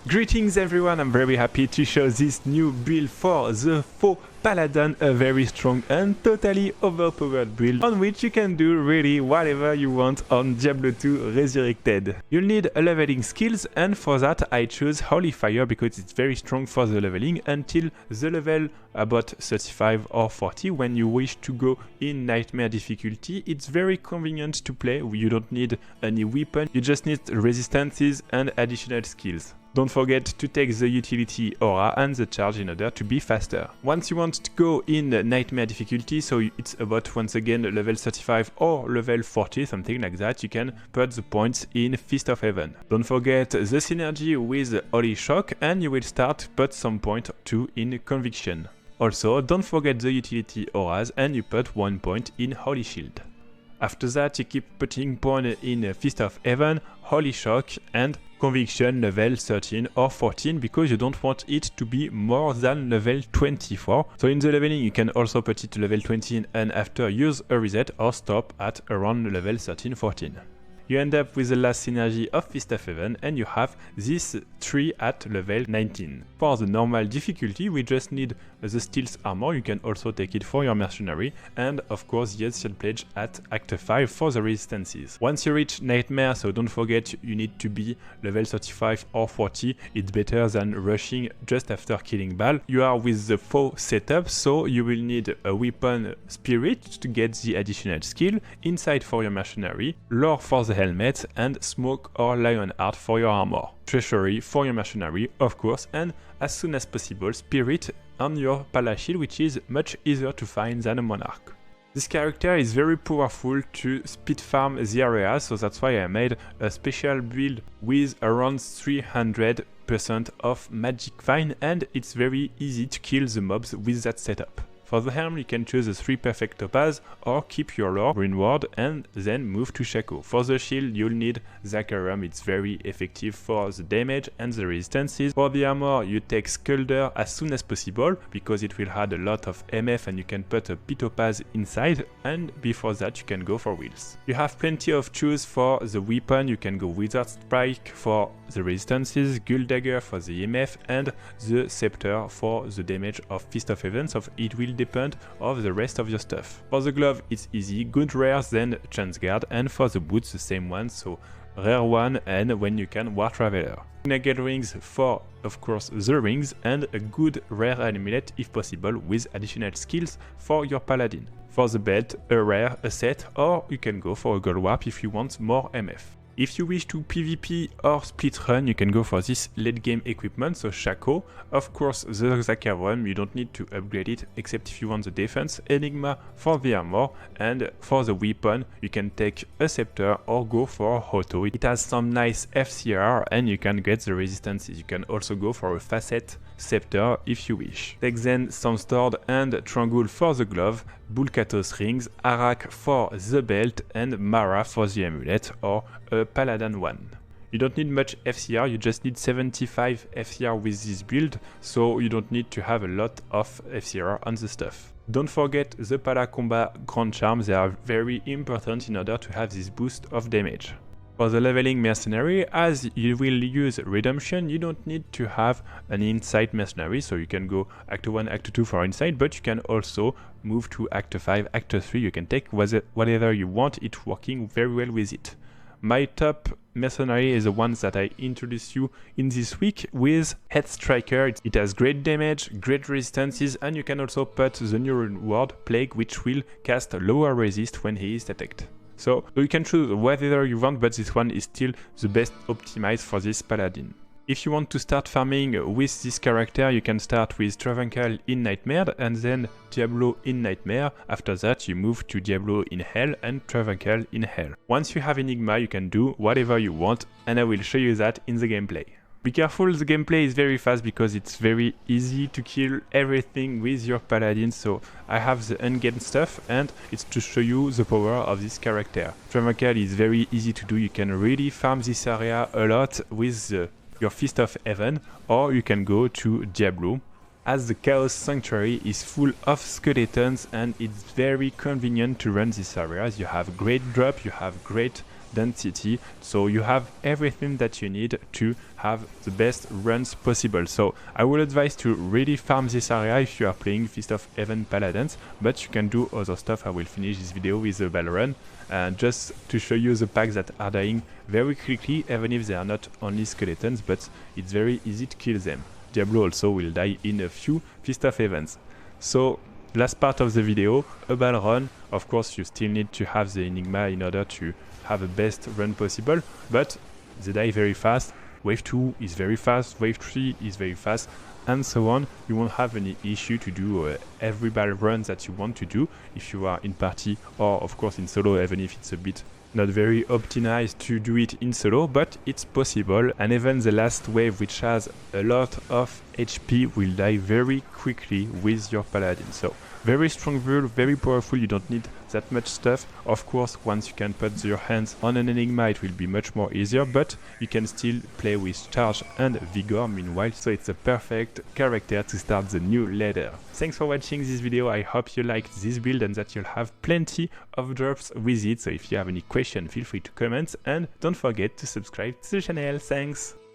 Greetings everyone, I'm very happy to show this new build for the FoH Paladin, a very strong and totally overpowered build on which you can do really whatever you want on Diablo 2 Resurrected. You'll need a leveling skills, and for that I choose Holy Fire because it's very strong for the leveling until the level about 35 or 40. When you wish to go in Nightmare difficulty, it's very convenient to play. You don't need any weapon, you just need resistances and additional skills. Don't forget to take the utility aura and the charge in order to be faster. Once you want to go in Nightmare difficulty, so it's about once again level 35 or level 40, something like that, you can put the points in Fist of Heaven. Don't forget the synergy with Holy Shock, and you will start put some point too in Conviction. Also, don't forget the utility auras and you put 1 point in Holy Shield. After that, you keep putting points in Fist of Heaven, Holy Shock and Conviction level 13 or 14 because you don't want it to be more than level 24. So in the leveling you can also put it to level 20 and after use a reset or stop at around level 13-14. You end up with the last synergy of Fist of Heaven and you have this 3 at level 19. For the normal difficulty we just need the Steel's armor, you can also take it for your Mercenary, and of course the Shield Pledge at Act 5 for the resistances. Once you reach Nightmare, so don't forget you need to be level 35 or 40, it's better than rushing just after killing Baal. You are with the FoH setup, so you will need a weapon Spirit to get the additional skill, Insight for your Mercenary, Lore for the helmet, and Smoke or Lionheart for your armor. Treasury for your Mercenary, of course, and as soon as possible Spirit on your Paladin, which is much easier to find than a Monarch. This character is very powerful to speed farm the area, so that's why I made a special build with around 300% of Magic Vine, and it's very easy to kill the mobs with that setup. For the helm you can choose a 3 perfect topaz or keep your lore reward and then move to Shaco. For the shield you'll need Zachariam, it's very effective for the damage and the resistances. For the armor you take Skulder as soon as possible because it will add a lot of MF and you can put a P-topaz inside, and before that you can go for wheels. You have plenty of choose for the weapon, you can go Wizard Strike for the resistances, Gul Dagger for the MF and the Scepter for the damage of Fist of Heaven, so it will depend of the rest of your stuff. For the glove it's easy, good rares then Chance Guard, and for the boots the same one, so rare one and when you can War Traveler. Nugget rings for of course the rings, and a good rare amulet if possible with additional skills for your paladin. For the belt a rare, a set, or you can go for a gold warp if you want more MF. If you wish to PvP or split run, you can go for this late game equipment, so Shaco. Of course the Zachariam, you don't need to upgrade it except if you want the defense, Enigma for the armor, and for the weapon you can take a Scepter or go for Auto. It has some nice FCR and you can get the resistances. You can also go for a Facet Scepter if you wish. Take then Sandsword and Triangle for the glove, Bulkatos rings, Arak for the belt, and Mara for the amulet or a Paladin one. You don't need much FCR, you just need 75 FCR with this build, so you don't need to have a lot of FCR on the stuff. Don't forget the Pala Combat Grand Charm, they are very important in order to have this boost of damage. For the leveling Mercenary, as you will use Redemption, you don't need to have an Insight Mercenary, so you can go Act 1, Act 2 for Insight, but you can also move to Act 5, Act 3, you can take whatever you want, it's working very well with it. My top Mercenary is the ones that I introduced you in this week with Head Striker. It has great damage, great resistances, and you can also put the new reward Plague, which will cast a lower resist when he is attacked. So you can choose whatever you want, but this one is still the best optimized for this Paladin. If you want to start farming with this character, you can start with Travincal in Nightmare and then Diablo in Nightmare. After that you move to Diablo in Hell and Travincal in Hell. Once you have Enigma you can do whatever you want, and I will show you that in the gameplay. Be careful, the gameplay is very fast because it's very easy to kill everything with your paladin, so I have the endgame stuff and it's to show you the power of this character. Travincal is very easy to do, you can really farm this area a lot with your Fist of Heaven, or you can go to Diablo, as the Chaos Sanctuary is full of skeletons and it's very convenient to run these areas. You have great drop, you have great density, so you have everything that you need to have the best runs possible. So I would advise to really farm this area if you are playing Fist of Heaven Paladins, but you can do other stuff. I will finish this video with the Baalrun, and just to show you the packs that are dying very quickly, even if they are not only skeletons, but it's very easy to kill them. Diablo also will die in a few Fist of Heavens. So last part of the video, a Baalrun. Of course you still need to have the Enigma in order to have the best run possible, but they die very fast. Wave 2 is very fast, wave 3 is very fast, and so on. You won't have any issue to do every Baalrun that you want to do if you are in party, or of course in solo, even if it's a bit not very optimized to do it in solo, but it's possible. And even the last wave, which has a lot of HP, will die very quickly with your Paladin. So very strong build, very powerful. You don't need that much stuff. Of course, once you can put your hands on an Enigma, it will be much more easier, but you can still play with Charge and Vigor meanwhile, so it's a perfect character to start the new ladder. Thanks for watching this video. I hope you liked this build and that you'll have plenty of drops with it. So if you have any question, feel free to comment, and don't forget to subscribe to the channel. Thanks!